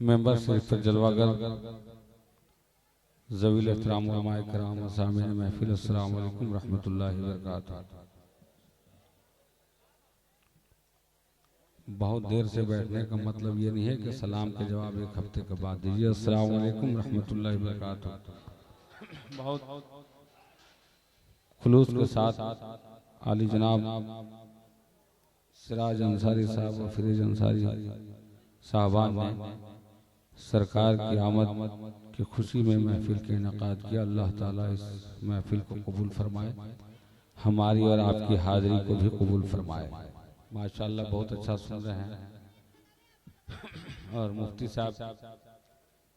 Member शरीफ पर जलवागर ज़वील एहतराम उलमाए किराम सामीन महफिल अस्सलाम वालेकुम रहमतुल्लाहि व बरकातुहू। बहुत देर से बैठने का मतलब ये नहीं है कि सलाम के जवाब एक हफ्ते के बाद दीजिए। अस्सलाम वालेकुम रहमतुल्लाहि व बरकातुहू। बहुत खुलूस के साथ आली जनाब सिराज अंसारी साहब और फिरोज अंसारी साहबान ने सरकार की आमद की खुशी में महफिल के इनेकाद किया। अल्लाह ताला इस महफिल को कबूल फरमाए, हमारी और आपकी हाजिरी को भी कबूल फरमाए। माशाअल्लाह बहुत अच्छा सुन रहे हैं। और मुफ्ती साहब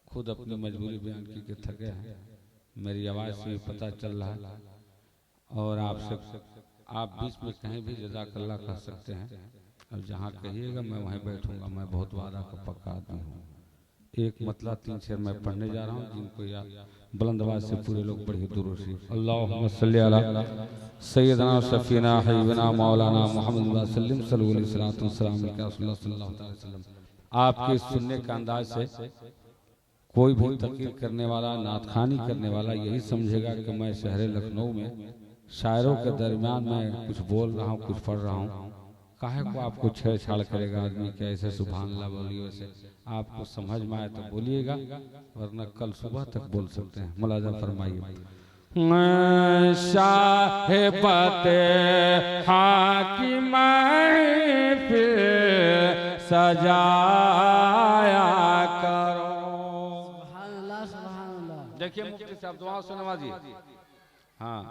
खुद अपनी मजबूरी बयान की के थके हैं, मेरी आवाज़ से भी पता चल रहा है। और आपसे आप बीच में कहीं भी जज़ाकल्लाह कह सकते हैं, अब जहाँ कहिएगा मैं वहीं बैठूंगा। मैं बहुत वादा का पक्का आदमी हूँ। एक मतलब 3 शेर मैं पढ़ने जा रहा हूँ, जिनको याद बुलंद आवाज से पूरे लोग पढ़िए दुरूद शरीफ। अल्लाहुम्मा सल्ली अला सय्यदना शफीना हबीबना मौलाना मुहम्मद वसल्लम सल्लल्लाहु अलैहि वसल्लम। आपके सुनने का अंदाज से कोई भी तकरीर करने वाला, नातखानी करने वाला यही समझेगा कि मैं शहर लखनऊ में शायरों के दरमियान मैं कुछ बोल रहा हूँ, कुछ पढ़ रहा हूँ। काहे को आपको छेड़छाड़ करेगा आदमी कि ऐसे सुभान अल्लाह बोलिए, वैसे आपको समझ में आए तो बोलिएगा, वरना कल सुबह तक बोल सकते हैं। मुलाजा फरमाइए। शाहिबते हाकिम महफिल सजाया करो। सुभान अल्लाह, सुभान अल्लाह। देखिए मुफ्ती साहब दुआ सुनवाजी। हाँ,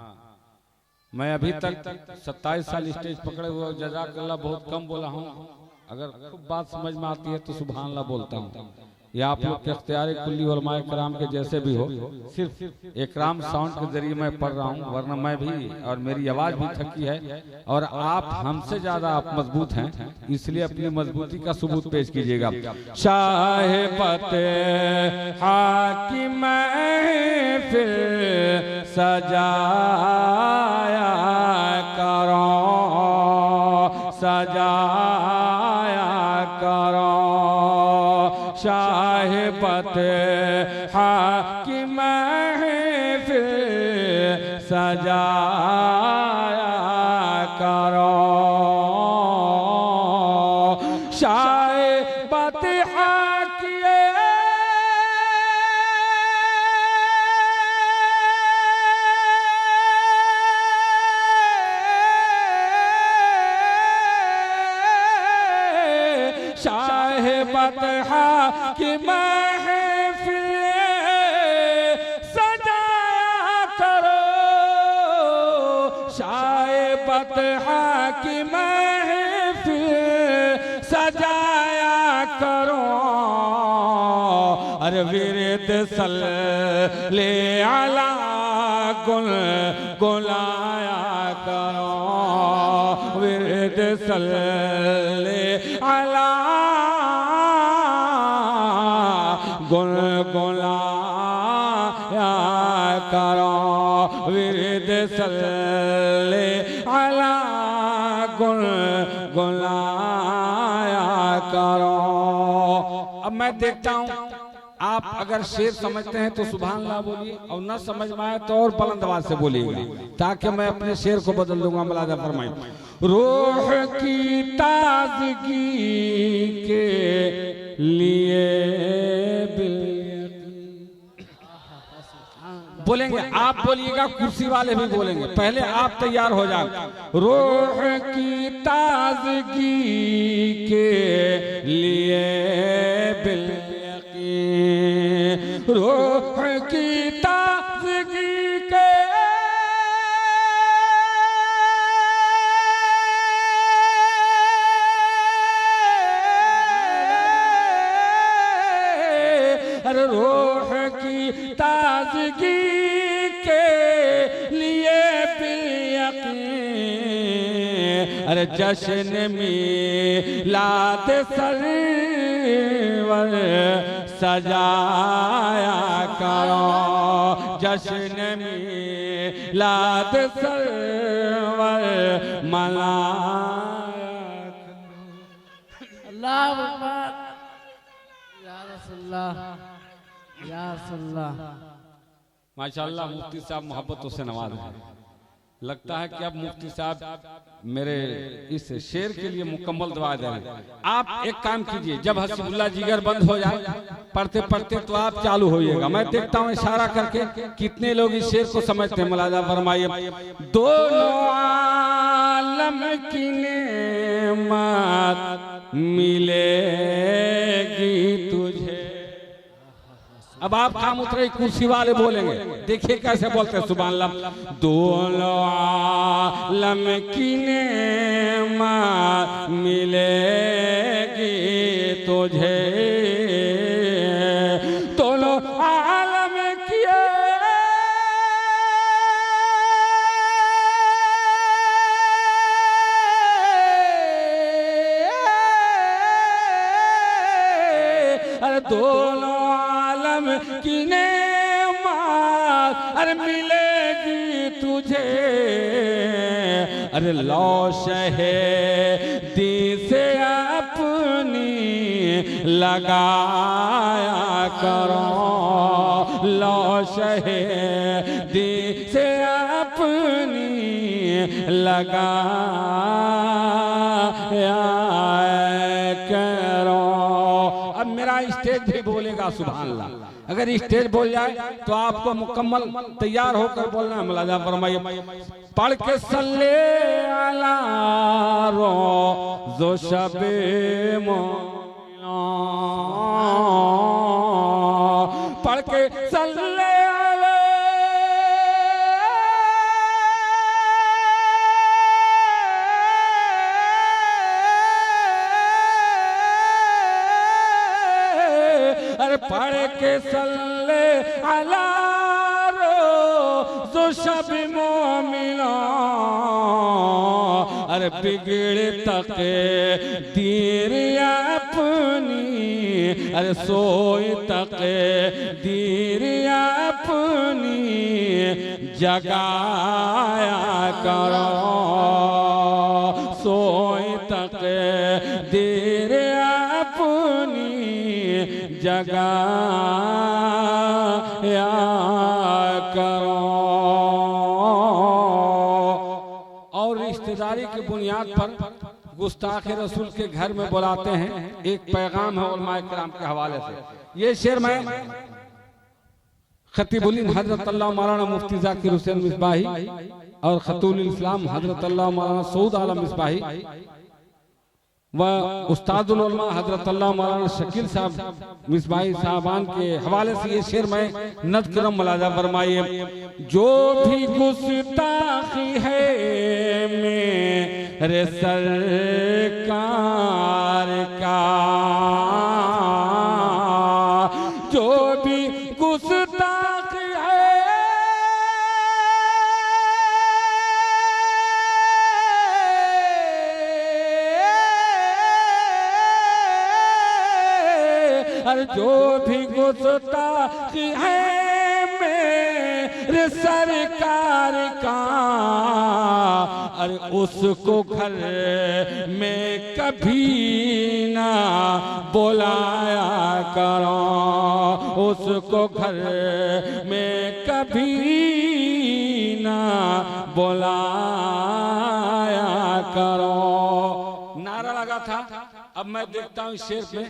मैं अभी तक 27 साल स्टेज पकड़े हुए, जज़ाकल्लाह बहुत कम बोला हूँ। अगर खूब बात समझ में आती है तो सुभान अल्लाह बोलता हूँ। या आप लोग के इख्तियार कुल्ली उलमाए कराम के जैसे भी हो, सिर्फ इकराम साउंड के जरिए मैं पढ़ रहा हूँ, वरना मैं भी और मेरी आवाज़ भी थकी है। और आप हमसे ज़्यादा आप मजबूत हैं, इसलिए अपनी मजबूती का सबूत पेश कीजिएगा। शाहिबते हाकिम महफिल सजाया करो, सजाया करो। शाहिबते हाकिम महफिल सजाया करो। शाहिबते हाकिम शाहिबत हाकिम महफिल सजाया करो। शाहिबत हाकिम महफिल सजाया करो। अरे विरद सल्ले अला गुल गुलाया करो। विरद सल्ले अला गुल गुलाया करो। विरद सल्ले अला गुल गुलाया करो। अब मैं देखता हूँ आप अगर शेर समझते हैं तो सुभान अल्लाह बोलिए, और न समझ में आए तो और बुलंद आवाज से बोलिएगा, ताकि मैं अपने शेर को बदल दूंगा। मुलाजा फरमाइए। रूह की ताजगी के लिए बोलेंगे, आप बोलिएगा, कुर्सी वाले भी बोलेंगे, पहले आप तैयार हो जाए। रूह की ताजगी के लिए बिल-यकीन, रूह की ताजगी के अरे रूह की ताजगी के लिए बिल-यकीन, अरे जश्न मिलाद सरवर सजाया करो। जश्न मिलाद सरवर मनाया करो। अल्लाह अकबर या रसूल अल्लाह या अल्लाह। माशाअल्लाह मुफ्ती साहब मोहब्बतों से नवाज हैं। लगता है कि अब मुफ्ती साहब मेरे इस शेर के लिए मुकम्मल दुआ दे रहे हैं। आप एक काम कीजिए, जब हसीबुल्लाह जिगर बंद हो जाए पढ़ते पढ़ते तो आप चालू होइएगा। मैं देखता हूँ इशारा करके कितने लोग इस शेर को समझते हैं। मुलाजा फरमाइए। दोनों आलम की नेमत मिलेगी तुझे। अब आप काम उतरे कुर्सी वाले बोलेंगे, देखिए कैसे बोलते हैं सुभान अल्लाह। दोनों आलम की नेमत मिलेगी तुझे, दोनों आलम की दोनों की नेमत अरे मिलेगी तुझे। अरे लौ शहीदी से अपनी लगाया करो, लौ शहीदी से अपनी लगाया करो। अब मेरा स्टेज भी बोलेगा सुभान अल्लाह। अगर स्टेज बोल जाए तो आपको मुकम्मल तैयार होकर बोलना है। मुलाजा फरमाइए। पढ़ के सल्ले अला रोज़ो शबे मौला, पढ़ के सल्ले पढ़ के सल्ले अला रोज़ो शब मोमिना। अरे बिगड़े तके दीर अपनी, अरे सोए तके दीर अपनी जगाया करो, सोए तके दीर अपनी जगाया करो। और रिश्तेदारी की बुनियाद पर गुस्ताख रसूल के घर में बुलाते हैं। एक पैगाम है उलमाए किराम के हवाले से। ये शेर मैं खतीबुल हिंद हजरत अल्लाह मौलाना मुफ्ती जाकिर हुसैन मिसबाही और खतूल इस्लाम हजरत अल्लाह मौलाना सऊद आलम मिसबाही व उस्तादुल उलमा हजरत अल्लाह मौलाना शकील साहब मिसबाही साहबान के हवाले से ये शेर मैं नद करम। मुलाजा फरमाइए। जो भी गुस्ताखी है मेरे सरकार का, जो भी गुस्ताखी है जो भी गुस्ताखी है मेरे सरकार का, अरे उसको घर में कभी ना बुलाया करो, उसको घर में कभी ना बुलाया करो। नारा लगा था। अब मैं देखता हूँ इस शेर में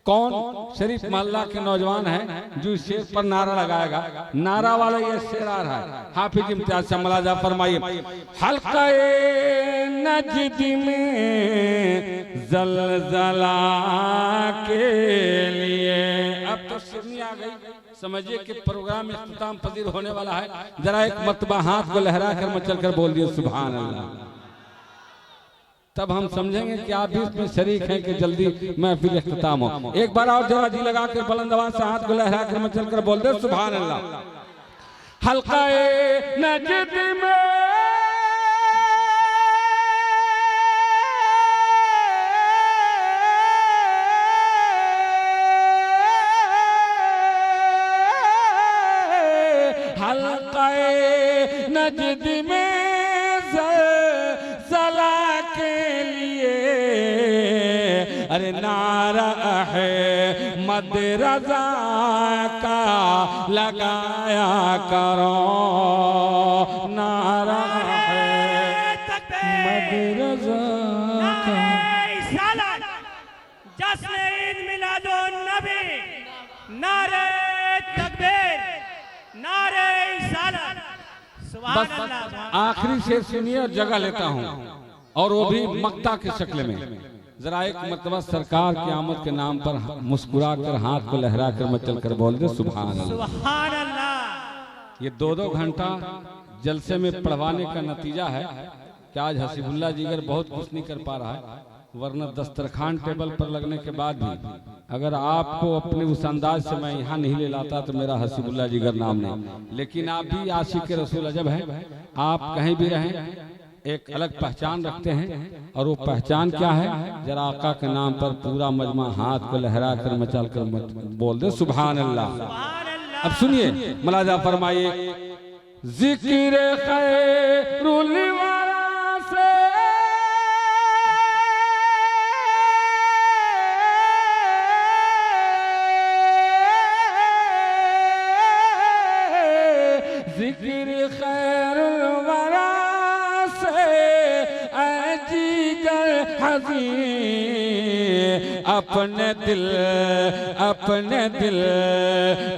कौन शरीफ मोहल्ला के नौजवान हैं जो इस शेर पर नारा लगाएगा। नारा वाला ये शेर आ रहा है। हाफिज इम्तियाज से मुलाजा फरमाइए। हल्क़े नजद में ज़लज़ला के लिए। अब तो शिरनी आ गई, समझिए कि प्रोग्राम इख्तिताम पजीर होने वाला है। जरा एक मरतबा हाथ को लहरा कर मचल कर बोल दिए सुभान अल्लाह। तब हम समझेंगे कि आप भी इसमें शरीक हैं कि जल्दी महफिल इख्तिताम हो। एक बार और जरा जी लगा कर बुलंद आवाज से हाथ को लहरा कर मचल कर बोल दे सुभान अल्लाह। हल्क़े नजद में नजद में ज़लज़ला के लिए अरे नारा है मद रजा का लगाया करो, नारा है मद रजा का। जश्न ईद मिलादुन नबी, नारे तकबीर, नारे रिसालत। सुभान अल्लाह। आखिरी शेर सुनिए और जगह लेता हूँ, और वो भी मक्ता की शक्ल में। जरा एक मर्तबा सरकार की आमद के नाम पर मुस्कुरा कर हाथ को लहरा कर मचल कर बोल दे सुभान अल्लाह। सुभान अल्लाह। ये 2-2 घंटा जलसे में पढ़वाने का नतीजा है कि आज हसीबुल्लाह जिगर बहुत कुछ नहीं कर पा रहा है, वरना दस्तरखान टेबल पर लगने के बाद भी अगर आपको अपने उस अंदाज से मैं यहाँ नहीं ले लाता तो मेरा हसीबुल्लाह जिगर नाम नहीं। लेकिन आप भी आशिक रसूल अजब है, आप कहीं भी रहें एक अलग पहचान रखते हैं, और वो पहचान क्या है? जरा आका के नाम पर पूरा मजमा हाथ को लहरा कर मचल कर बोल दे सुभान अल्लाह। अब सुनिए, मुलाजा फरमाइए, जिक्र खैरुल वरा से जिक्र खैरुल वरा से जिगर हज़ीं अपने दिल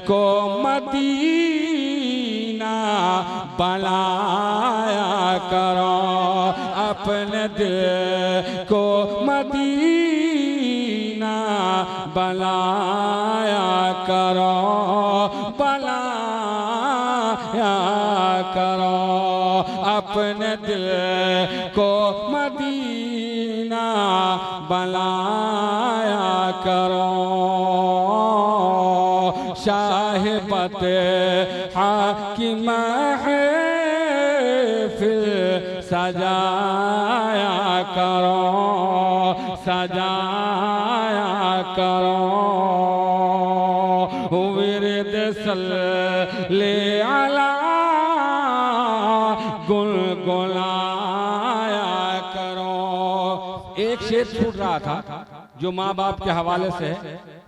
को मदीना बनाया करो, अपने दिल को मदीना बनाया करो, बनाया करो, अपने दिल को मदीना बनाया करो। शाहिबत हाकिम है फिर सजाया करो, सजाया करो, विरद सल्ले अला गुनगुनाया करो। एक शेर छूट रहा था जो माँ बाप के हवाले से है,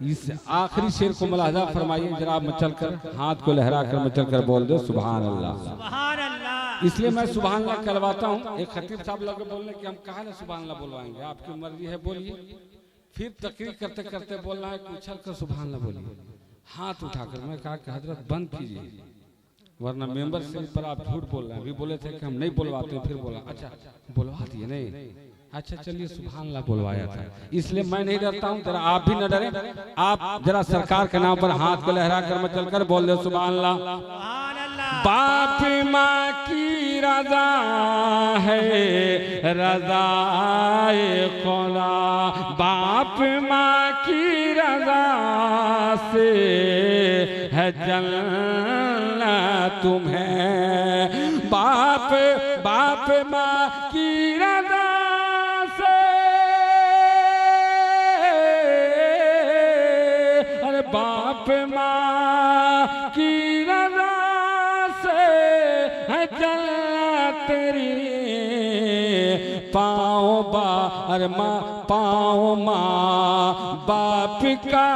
इस आखिरी शेर को मुलाहजा फरमाइए जरा, मचल कर हाथ को लहरा कर मचल कर बोल दो सुभान अल्लाह। सुभान अल्लाह। इसलिए मैं सुभान अल्लाह कहलवाता हूँ। एक खतीब साहब लोग बोलने कि हम कहा ना सुभान अल्लाह बोलवाएंगे, आपकी मर्जी है बोलिए, फिर तकरीर करते करते बोलना है कि उछल कर सुभान अल्लाह बोलिए, हाथ उठाकर। मैं कहा कि हजरत बंद कीजिए, वरना मेंबरशिप पर आप झूठ बोल रहे हैं। अभी बोले थे कि हम नहीं बोलवाते, फिर बोला अच्छा बोलवा दिए नहीं, अच्छा चलिए सुभान अल्लाह बोलवाया था। इसलिए मैं नहीं डरता हूँ, जरा आप भी न डरे, आप जरा सरकार के नाम पर हाथ को लहरा कर मचल कर बोल दे सुभान अल्लाह। सुभान अल्लाह। बाप माँ की रजा है रज़ाए खुदा, बाप माँ की रजा से है जन्नत तुम्हें, बाप माँ की रजा से, अरे बाप माँ की रजा से है जन्नत तेरी, पाँव बाप माँ बाप का